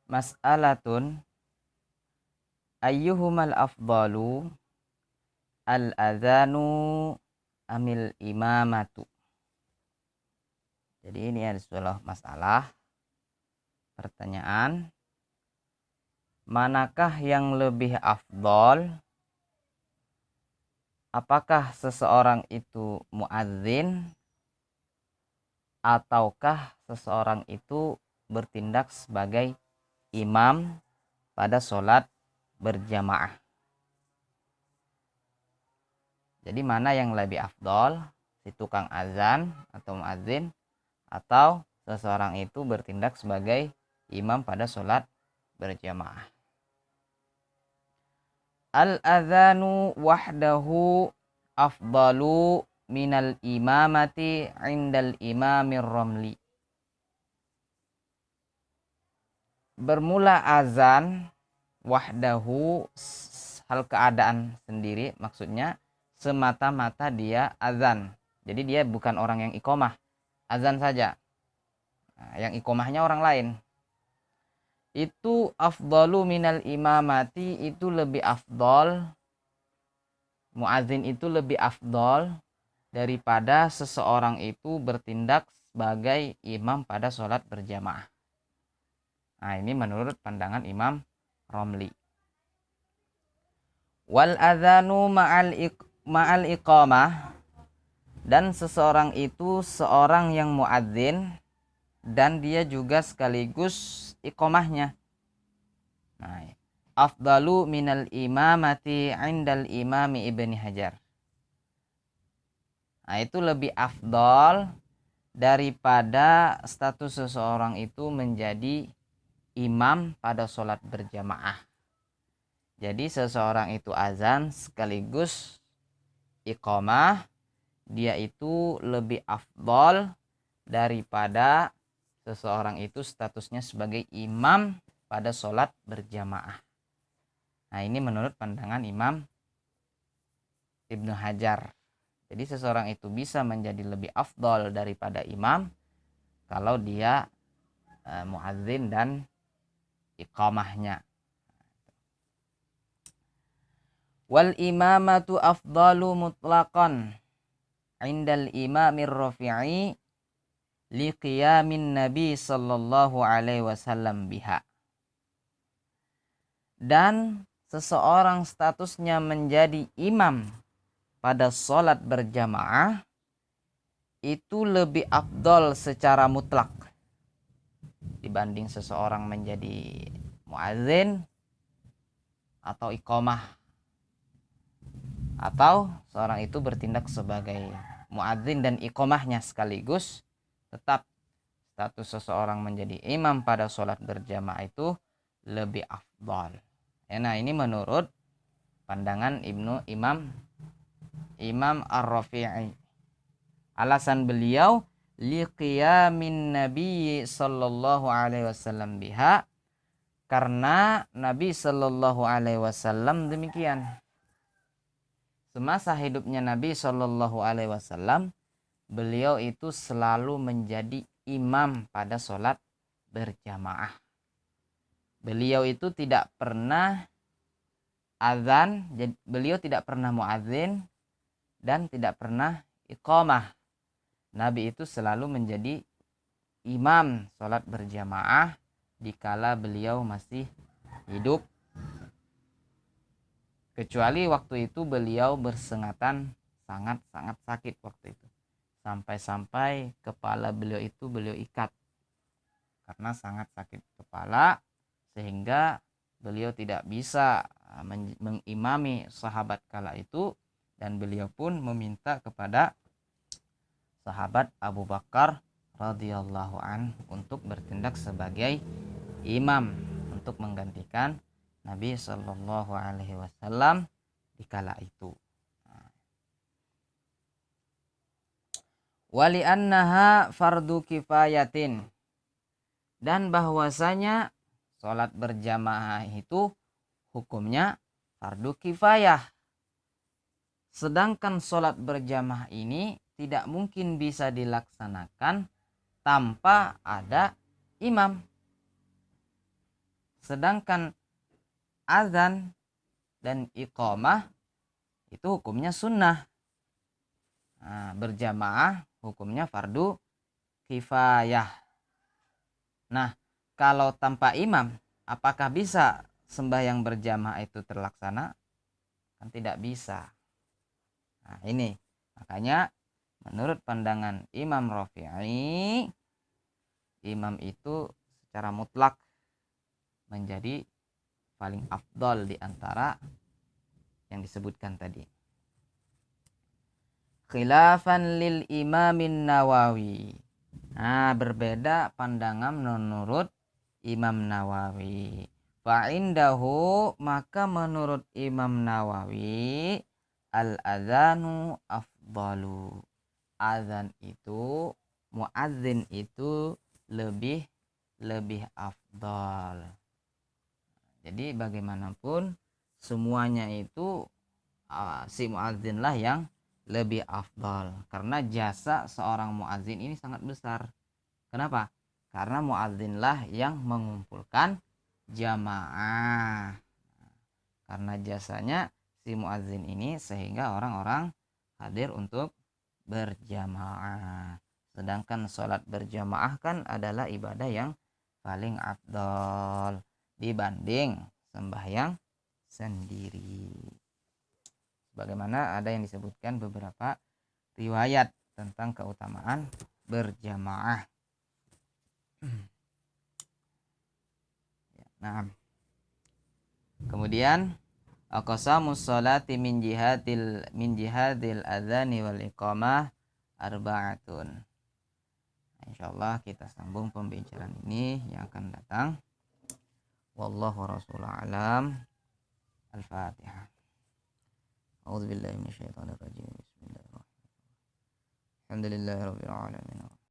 Mas'alatun ayyuhumal afdalu al-adhanu amil imamatu. Jadi ini ada sebuah masalah, pertanyaan, manakah yang lebih afdol? Apakah seseorang itu muadzin ataukah seseorang itu bertindak sebagai imam pada sholat berjamaah? Jadi mana yang lebih afdol, si tukang azan atau muadzin atau seseorang itu bertindak sebagai imam pada sholat berjamaah? Al-adhanu wahdahu afdalu minal imamati indal imamir ramli. Bermula azan wahdahu, hal keadaan sendiri, maksudnya semata-mata dia azan. Jadi dia bukan orang yang iqomah, azan saja. Nah, yang iqomahnya orang lain. Itu afdalu minal imamati, itu lebih afdol. Muadzin itu lebih afdol daripada seseorang itu bertindak sebagai imam pada sholat berjamaah. Nah, ini menurut pandangan Imam Romli. Wal adzanu ma'al iqamah, dan seseorang itu seorang yang muadzin dan dia juga sekaligus iqamahnya. Nah, afdalu minal imamati indal imami Ibni Hajar. Nah, itu lebih afdal daripada status seseorang itu menjadi imam pada sholat berjamaah. Jadi seseorang itu azan sekaligus iqamah, dia itu lebih afdal daripada seseorang itu statusnya sebagai imam pada sholat berjamaah. Nah, ini menurut pandangan Imam Ibnu Hajar. Jadi seseorang itu bisa menjadi lebih afdal daripada imam kalau dia muadzin dan iqamahnya. Wal imamatu afdalu mutlaqan indal imamir rafi'i li qiyamin nabi sallallahu alaihi wasallam biha. Dan seseorang statusnya menjadi imam pada sholat berjamaah itu lebih afdol secara mutlak dibanding seseorang menjadi muadzin atau iqamah, atau seorang itu bertindak sebagai muadzin dan iqamahnya sekaligus. Tetap status seseorang menjadi imam pada sholat berjamaah itu lebih afdal. Nah, ini menurut pandangan Imam Ar-Rafi'i. Alasan beliau liqiyamin nabi sallallahu alaihi wasallam biha, karena Nabi sallallahu alaihi wasallam demikian. Semasa hidupnya Nabi sallallahu alaihi wasallam, beliau itu selalu menjadi imam pada sholat berjamaah. Beliau itu tidak pernah azan, beliau tidak pernah muadzin dan tidak pernah iqamah. Nabi itu selalu menjadi imam sholat berjamaah dikala beliau masih hidup, kecuali waktu itu beliau bersengatan sangat-sangat sakit waktu itu, sampai-sampai kepala beliau itu beliau ikat karena sangat sakit kepala, sehingga beliau tidak bisa mengimami sahabat kala itu, dan beliau pun meminta kepada sahabat Abu Bakar radhiyallahu an untuk bertindak sebagai imam untuk menggantikan Nabi sallallahu alaihi wasallam di kala itu. Wali annaha fardu kifayatin, dan bahwasanya sholat berjamaah itu hukumnya fardu kifayah. Sedangkan sholat berjamaah ini tidak mungkin bisa dilaksanakan tanpa ada imam. Sedangkan azan dan iqamah itu hukumnya sunnah. Nah, berjamaah hukumnya fardu kifayah. Nah, kalau tanpa imam, apakah bisa sembahyang berjamaah itu terlaksana? Kan tidak bisa. Nah, ini makanya menurut pandangan Imam Rafi'i, imam itu secara mutlak menjadi paling afdal di antara yang disebutkan tadi. Khilafan lil Imamin Nawawi. Nah, berbeda pandangan menurut Imam Nawawi. Fa'indahu, maka menurut Imam Nawawi, al-adhanu afdalu. Azan itu, muadzin itu lebih afdal. Jadi bagaimanapun semuanya itu si muadzin lah yang lebih afdal, karena jasa seorang muadzin ini sangat besar. Kenapa? Karena muadzin lah yang mengumpulkan jamaah. Karena jasanya si muadzin ini sehingga orang-orang hadir untuk berjamaah. Sedangkan sholat berjamaah kan adalah ibadah yang paling afdal dibanding sembahyang sendiri. Bagaimana ada yang disebutkan beberapa riwayat tentang keutamaan berjamaah. Nah, kemudian aqsamus sholati min jihadil adzani wal iqamah arba'atun. Insyaallah kita sambung pembicaraan ini yang akan datang. Wallahu rasul alam. Al-Fatihah. A'udzu billahi minasyaitonir rajim. Bismillahirrahmanirrahim. Alhamdulillahirabbil alamin.